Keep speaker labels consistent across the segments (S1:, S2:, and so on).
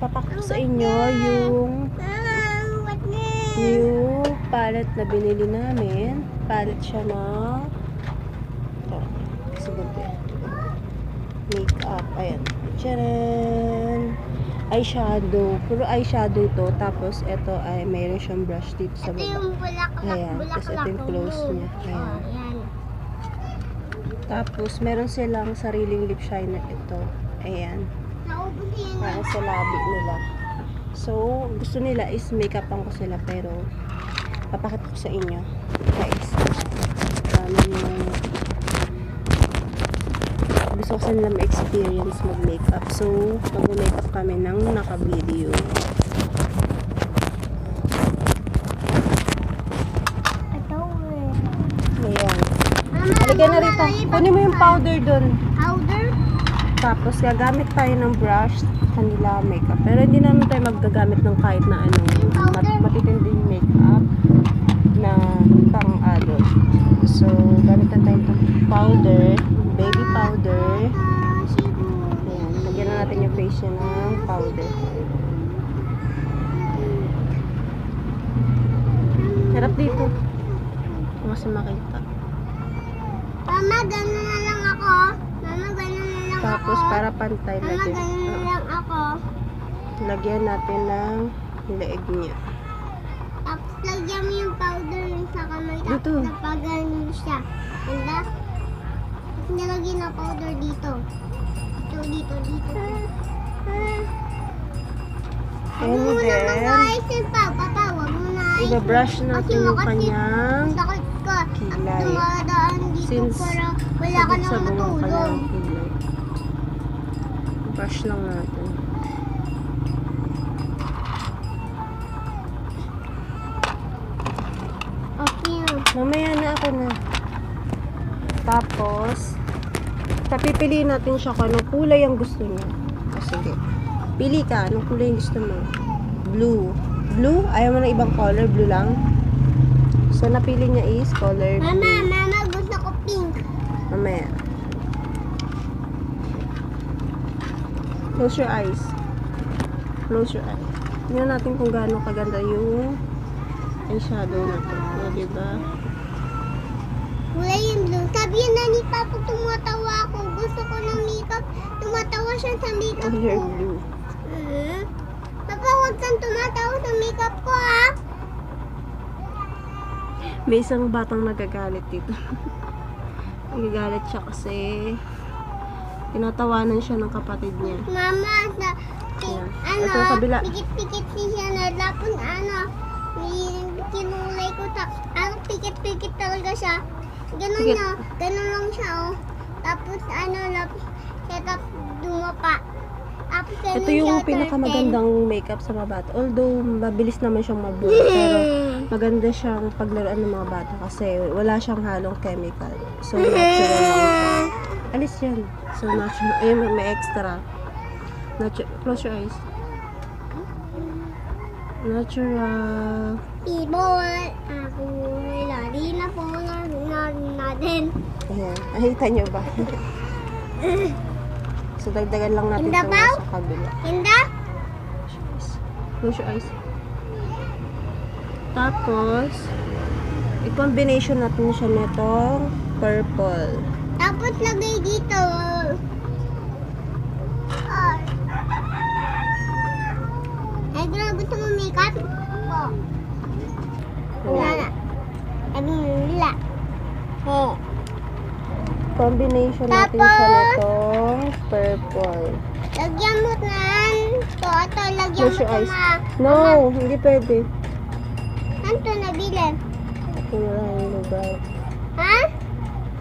S1: Papakita sa inyo yung new palette na binili namin. Palette siya na makeup. Ayan. Tcharan! Eyeshadow. Puro eyeshadow to. Tapos, ito ay mayroon siyang brush dito sa baba. Ayan. Tapos, ito yung close niya. Ayan. Tapos, meron silang sariling lip shiner ito. Ayan. Para sa labi nila. So, gusto nila is makeupan ko sila. Pero, papakita ko sa inyo. Guys. Gusto ko sila ma-experience mag-makeup. So, mag-makeup kami ng naka-video. Ayan. Halika na rito. Kunin mo yung powder dun.
S2: Powder?
S1: Tapos, gagamit tayo ng brush kanila makeup. Pero hindi naman tayo magagamit ng kahit na matitinding makeup na pang-adult. So, gamit na tayo itong powder. Baby powder. Ayan. Lagyan na natin yung face niya ng powder. Harap dito. Kung kasi makita.
S2: Mama, gano'n na lang ako. Mama, gano'n na lang
S1: Tapos,
S2: ako.
S1: para pantay
S2: Mama,
S1: lagyan.
S2: gano'n na lang ako.
S1: Lagyan natin ng leeg niya.
S2: Tapos, lagyan mo yung powder sa kamay.
S1: Dito.
S2: Tapos, napaganon siya. Ganda? Tapos, nilagyan na powder dito. Dito.
S1: And
S2: Huwag mo na
S1: then,
S2: mag-ayusin pa. Papa, huwag mo na ayusin.
S1: iba-brush natin yung kanyang
S2: Sakit ka.
S1: kilay.
S2: Dumadaan dito
S1: Since
S2: para wala ka nang
S1: sabog-sabog ang
S2: matulog.
S1: kanyang kilay. Brush lang natin.
S2: Okay na.
S1: Mamaya na ako na. Tapos, papipiliin natin siya kung anong kulay ang gusto niya. O sige. Pili ka. Anong kulay ang gusto mo? Blue. Blue? Ayaw mo ng ibang color? Blue lang? So, napili niya is color blue.
S2: Mama, gusto ko pink.
S1: Mamaya. Close your eyes. Close your eyes. Tingnan natin kung gaano kaganda yung eyeshadow natin. O, diba?
S2: Kulay yung blue. Sabi yun na ni Papa, tumatawa ako. Gusto ko ng makeup. Tumatawa siya sa makeup
S1: Color
S2: ko.
S1: blue.
S2: Papa, huwag kang tumatawa sa makeup ko, ha?
S1: May isang batang nagagalit dito. Nagagalit siya kasi tinatawanan siya ng kapatid niya.
S2: Mama,
S1: Ayan. Ito, kabila.
S2: pikit-pikit siya na lapon, kinulay ko, pikit-pikit talaga siya. Ganun
S1: Pikit.
S2: na, ganun lang siya, oh. Tapos, tapos dumapa. Tapos, ganun
S1: Ito yung
S2: siya,
S1: pinakamagandang makeup sa mga bata. Although, mabilis naman siyang mabuo. Pero, maganda siyang paglaruan ng mga bata kasi wala siyang halong chemical. So, natural lang siya. Alis yan. So, natural. Ayun, may extra. Close your eyes. Natural.
S2: Ibon, ako, lari na po, natin.
S1: Ayan. Nakita niyo ba? So, dagdagan lang natin
S2: Ganda
S1: ito
S2: ba?
S1: sa kabila.
S2: Ganda?
S1: Close your eyes. Tapos, i-combination natin siya nitong purple.
S2: Tapos lagay dito. Ay, gusto mo makeup? Po. Wala na. Sabi mo, wala. Oh.
S1: Combination natin
S2: Tapos,
S1: siya nitong purple.
S2: Lagyan mo na. Ito, lagyan mo
S1: Close your eyes.
S2: na.
S1: No, hindi pwede.
S2: Ano ito nabili?
S1: Wala yung lugar.
S2: Ha?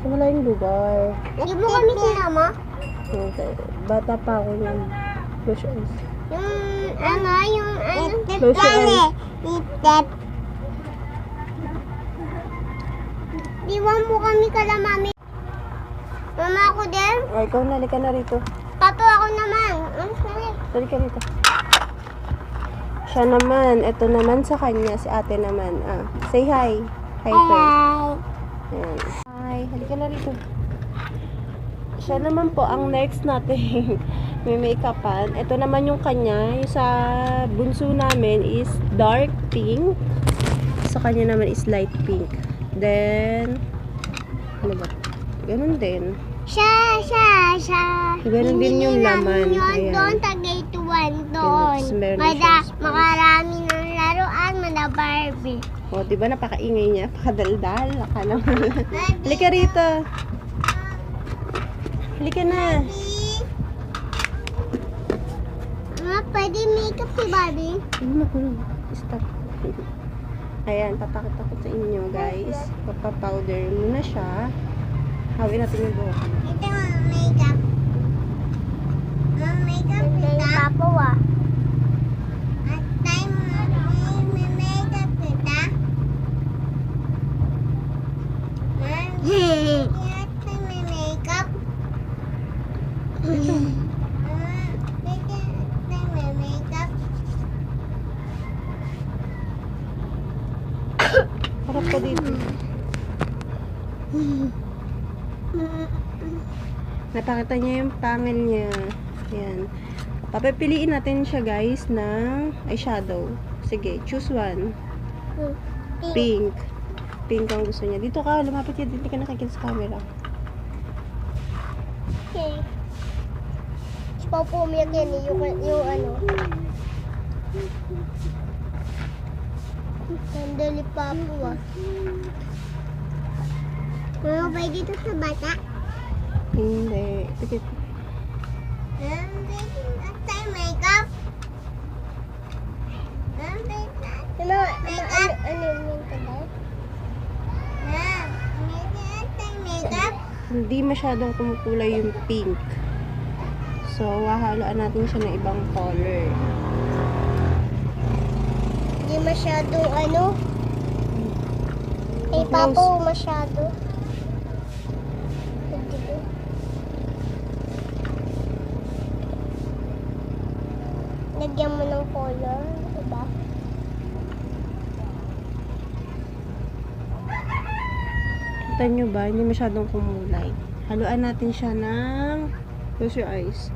S1: Wala yung lugar.
S2: Hindi mo kami sinama?
S1: Bata pa ako yan. Close your eyes.
S2: Yung
S1: Close your eyes.
S2: Itip. Iwan mo kami kala mami. Mama ako din.
S1: Ay, ikaw na. Halika na rito.
S2: Papa ako naman. Ang sarap.
S1: Halika rito. Siya naman. Ito naman sa kanya. Si ate naman. Say hi. Hi first. Ayan. Hi. Halika na rito. Siya naman po ang next natin may make-upan. Ito naman yung kanya. Yung sa bunso namin is dark pink. Sa kanya naman is light pink. Then, ano ba? Ganun din.
S2: Siya.
S1: Ganun din yung laman.
S2: Yun,
S1: Ayan.
S2: doon, Tagaytay 1 doon.
S1: Yes, meron na siyang space.
S2: Makarami ng laruan, mala Barbie.
S1: O, diba napakaingay niya? Pakadaldal. Akala mo. Halika rito. Halika na.
S2: Pwede makeup si Barbie?
S1: Ano ko? Stop. Ayan, papakita ko sa inyo, guys. Papapowder muna siya. Hawin natin yung buhok.
S2: Ito ang makeup. Ang makeup kita. Papo At time may makeup kita. At time may makeup. May makeup.
S1: Harap ka dito. Napakita niya yung pangil niya. Ayan. Papapiliin natin siya, guys, ng eyeshadow. Sige, choose one. Pink. Pink ang gusto niya. Dito ka, lumapit ka. Dito ka nakikita sa camera.
S2: Okay. Papumiyak yan eh, yung ano. Sandali pa po Pero ba dito sa bata?
S1: Hindi. Pikit.
S2: At tayo makeup. Ano yung tagal? Makeup.
S1: Hindi masyadong kumukulay yung pink. So, hahaluan natin siya ng ibang color.
S2: Hindi masyadong ano? Eh,
S1: Close.
S2: papo masyado. Lagyan mo ng color, diba?
S1: Kita nyo ba? Hindi masyadong kumulay. Haluan natin siya ng... Close your eyes.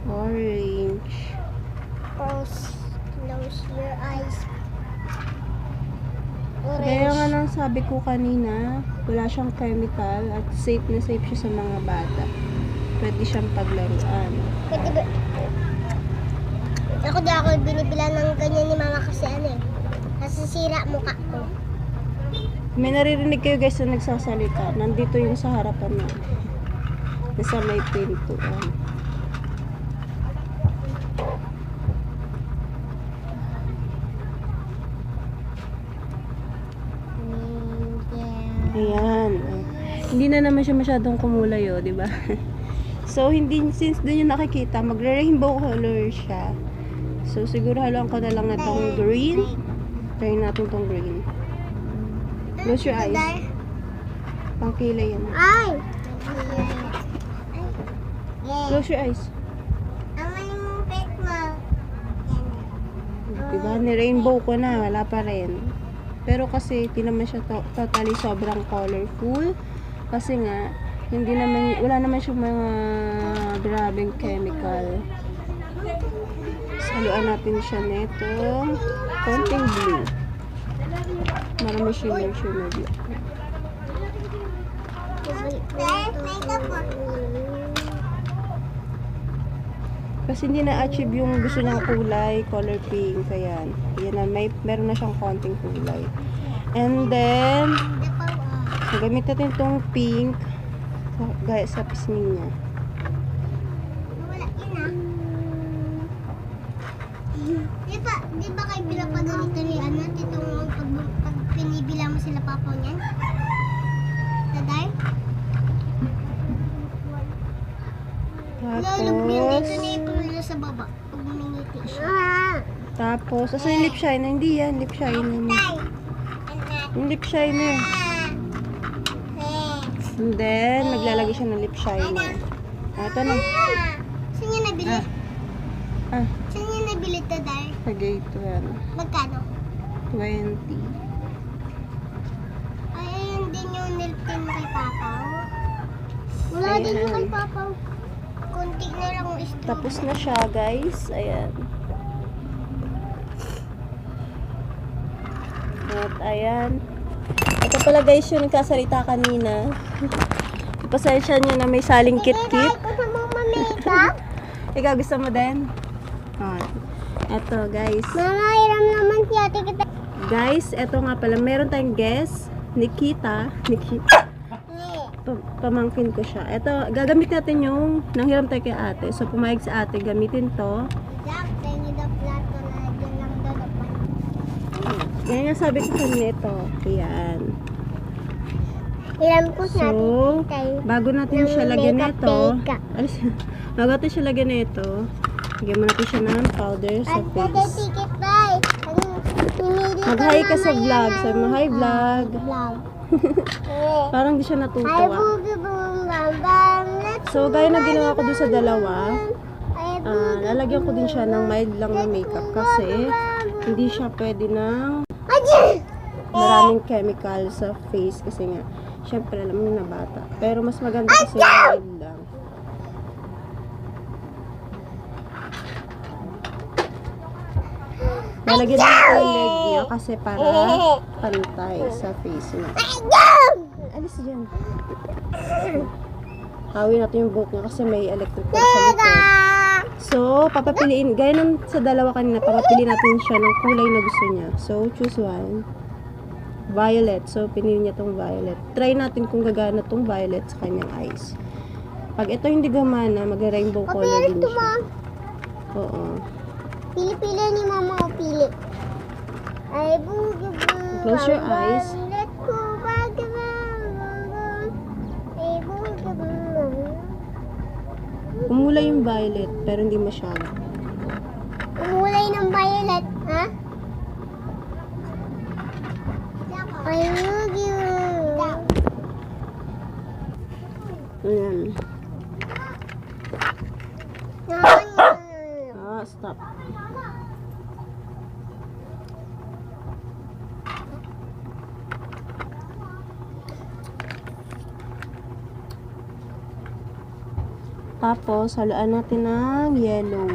S1: Orange.
S2: Close your eyes.
S1: Kaya nga lang sabi ko kanina, wala siyang chemical at safe na safe siya sa mga bata. Pwede siyang paglaruan.
S2: Pwede ba? Ako di ako binibila ng ganyan ni mama kasi ano eh. Nasisira mukha ko.
S1: May naririnig kayo guys na nagsasalita. Nandito yung sa harapan na. Nasa may pintuan. Ayan. Hindi na naman siya masyadong kumulay, oh, di ba? So, hindi, since doon yung nakikita, magre-rainbow color siya. So, siguro haluan ko na lang na tong green. Try natin tong green. Close your eyes. Pangkilay yan.
S2: Ay!
S1: Close your eyes.
S2: Amay mo pet mo.
S1: Diba? Ni-rainbow ko na. Wala pa rin. Pero kasi, di naman siya totally sobrang colorful. Kasi nga, hindi naman, wala naman siya mga grabing chemical. Saluan natin siya neto. Konting blue. Marami shimmer blue. Kasi hindi na-achieve yung gusto niyang kulay, color pink. Ayan. Ayan na, meron na siyang konting kulay. And then, gamit natin itong pink gaya sa pisngi niya.
S2: Wala yun ah. Di ba kayo pinapagalito ni ano? Titong pag pinibila mo sila papo niyan? Taday? Lalog yun dito na ipulo sa baba. Pag miniti siya.
S1: Tapos, asa yung lip shiner? Hindi yan, lip shiner. Yung lip shiner. And then, naglalagay siya ng lip shiner. Ito na.
S2: Saan niya nabili? Saan niya nabili ito, Day?
S1: Sa gate yan.
S2: Magkano?
S1: 20.
S2: Ay, ayun din yung nilpin kay Papa. Wala
S1: Ayan.
S2: din yung kay Papa. Kunti na lang ang strawberry.
S1: Tapos na siya, guys. Ayan. At ayan. Ito pala guys yung nagkasalita kanina. Pasensya nyo na may saling kit-kit.
S2: Gusto mo ma-makeup?
S1: Ikaw gusto mo din? Oh. Ito guys.
S2: Mama, hiram naman si ate kita.
S1: Guys, ito nga pala. Meron tayong guest. Nikita. Pamangkin ko siya. Ito, gagamit natin yung nanghiram tayo kay ate. So, pumayag si ate. Gamitin to.
S2: Jack, tingin daw plato na dyan lang dalapan.
S1: Yan nga sabi ko kanina ito. Ayan.
S2: Hiram ko sa
S1: So,
S2: ate tayo.
S1: bago natin
S2: Ng
S1: siya lagyan
S2: makeup,
S1: nito.
S2: makeup.
S1: Bago natin siya lagyan nito. Lagyan mo natin siya ng powder sa
S2: Ate,
S1: face.
S2: tikit tayo.
S1: Mag-hi ka sa vlog. Sabi mo, hi vlog.
S2: Vlog.
S1: Parang di siya
S2: Hi,
S1: natutuwa.
S2: boogie boom, bam, bam. Let's
S1: So, gaya na ginawa ko doon sa dalawa,
S2: Hi, boogie
S1: lalagyan ko din siya ng mild lang na makeup kasi hindi siya pwede ng
S2: Aji!
S1: maraming chemical sa face kasi nga, syempre alam mo na bata. Pero mas maganda kasi yung mild lang. Lalagyan din ko yung leg niya kasi para pantay sa face niya. Alis dyan. Kawin natin yung buhok niya kasi may electric cord sa likod. So, papapiliin, gaya ng sa dalawa kanina, papapiliin natin siya ng kulay na gusto niya. So, choose one. Violet. So, pinili niya tong violet. Try natin kung gagana tong violet sa kanyang eyes. Pag ito hindi gumana, mag-rainbow color din siya. Oo.
S2: Pili-pili ni mama o pili. Ay, boogie boom.
S1: Close your
S2: bam, bam.
S1: eyes.
S2: Let's go back to bam, bam, bam. Ay, boogie boom.
S1: Umulay yung violet, pero hindi masyado.
S2: Umulay ng violet, ha? Ay, boogie boom.
S1: Ayan.
S2: Naman.
S1: Stop. Tapos, haluan natin ng yellow.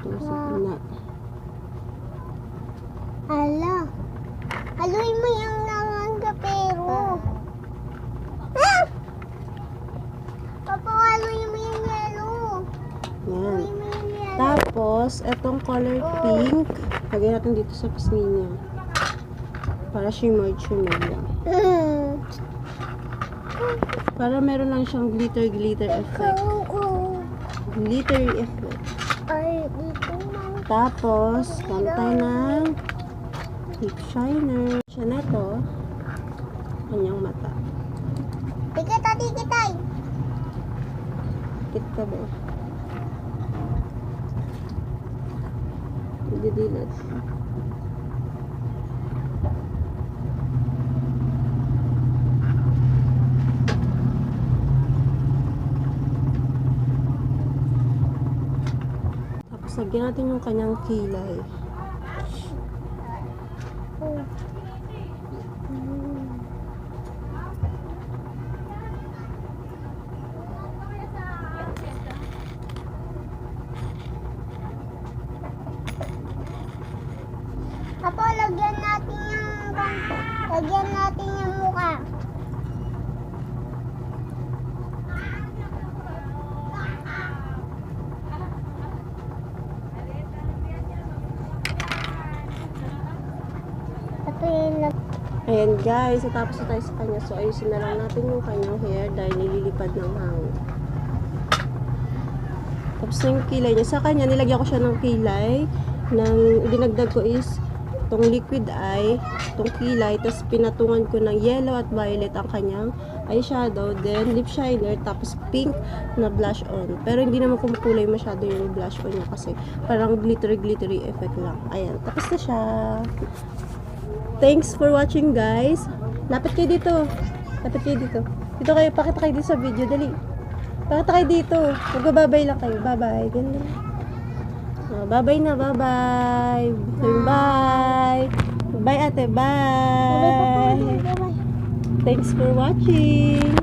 S1: Ito sa gitna.
S2: Ala. Haluin mo yung naman kapero. Ah! Papa, haluin mo yung yellow.
S1: Yan.
S2: Haluin mo yung yellow.
S1: Tapos, etong color pink, lagay natin dito sa pisngi niya. Para shimmer lang. Para meron lang siyang glitter effect. Glittery effect.
S2: Ay, dito man.
S1: Tapos, gamit tayo ng lip shiner. Siya na ito. Kanyang mata.
S2: Tikita.
S1: Kit ka ba? Didilat. Tapos, lagyan natin yung kanyang kilay.
S2: Papa, lagyan natin yung mukha. Ito yung
S1: Ayan guys, natapos na tayo sa kanya. So, ayusin na lang natin yung kanyang hair dahil nililipad ng hangin. Tapos na yung kilay niya. Sa kanya, nilagyan ko siya ng kilay. Dinagdag ko is itong liquid eye, itong kilay, tapos pinatungan ko ng yellow at violet ang kanyang eyeshadow, then lip shiner, tapos pink na blush on. Pero hindi naman kumukulay masyado yung blush on niya kasi parang glittery effect lang. Ayan, tapos na siya. Thanks for watching guys. Lapit kayo dito. Dito kayo, pakita kayo dito sa video. Dali. Pakita kayo dito. Magbababay lang kayo. Bye-bye. Ganun. Bye-bye na. Bye-bye. Bye. Bye ate. Bye. Thanks for watching.